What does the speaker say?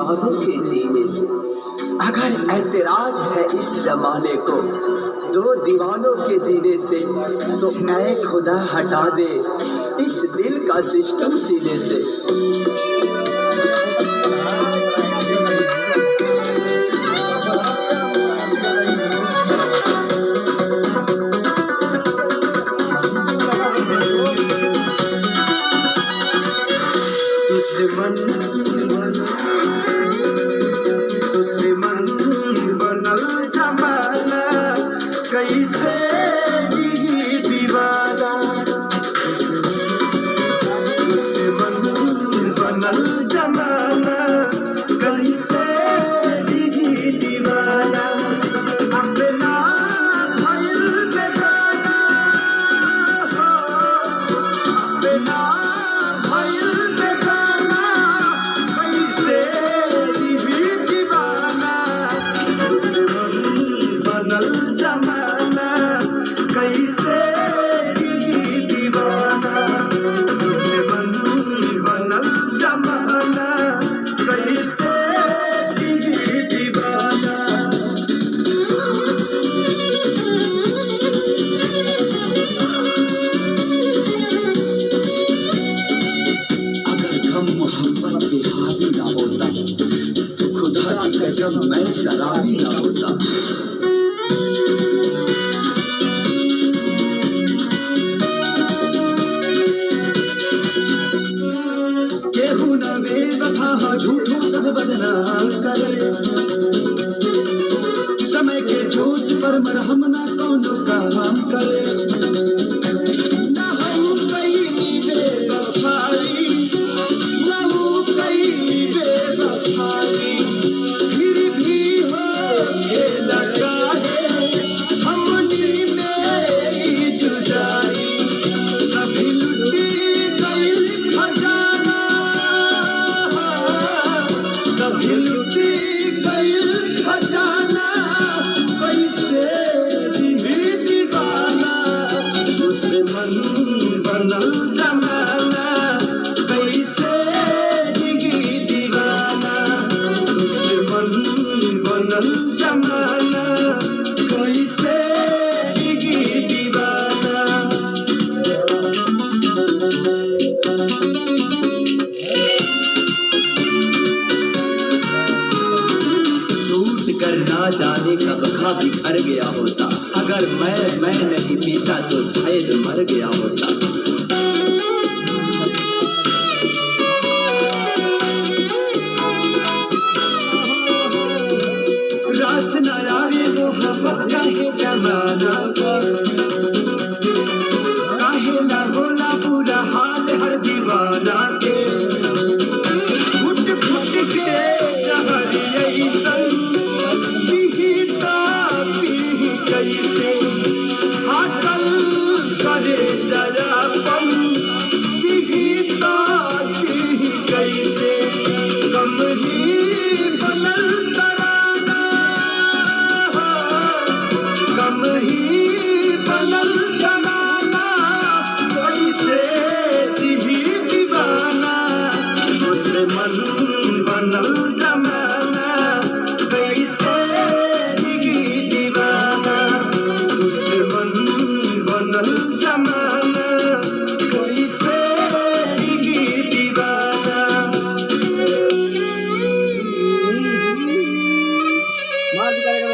दीवानों के जीने से। अगर ऐतराज है इस जमाने को दो दीवानों के जीने से, तो ऐ खुदा हटा दे इस दिल का सिस्टम सीने से। दुश्मन बनल जमाना कैसे जी दीवाना। दुश्मन बनल जमाना कैसे जी दीवाना। अपना भइल बेगाना हो, अपना भइल बेगाना कैसे जी दीवाना। दुश्मन बनल जमाना कैसे जी दीवाना। दुश्मन बनल जमाना कैसे जी दीवाना। अगर गम मोहब्बत पे हावी ना होता तो खुदा की कसम मैं शराबी ना होता। केहू न बेवफा झूठों सब बदनाम करे। समय के चोट पर मरहम ना कोनो काम करे। ना हम कहीं बेवफाई, ना वो कहीं बेवफाई, फिर भी हो खेला काहे हमनी में जुदाई। सभी लुटी गई खजाना, सभी लुटी गई खजाना कैसे जी दीवाना। दुश्मन बनल जमाना कैसे जी दीवाना। दुश्मन बनल जमाना कैसे जी दीवाना। टूट कर ना जाने कब का बिखर गया होता। अगर मैं नहीं पीता तो शायद मर गया होता। रास न आवे मोहब्बत का है जमाना का, काहे ना होला बुरा हाल हर दीवाना के। फुट फुट के जहर ऐसन पीता पी कैसे। फाटल करे जरापन सिहिता सिह कैसे। गम ही बनल तराना, गम ही बनल तराना कैसे जी दीवाना। दुश्मन बनल जमाना कैसे जी दीवाना। दुश्मन बनल जमाना कैसे जी दीवाना। मार दिया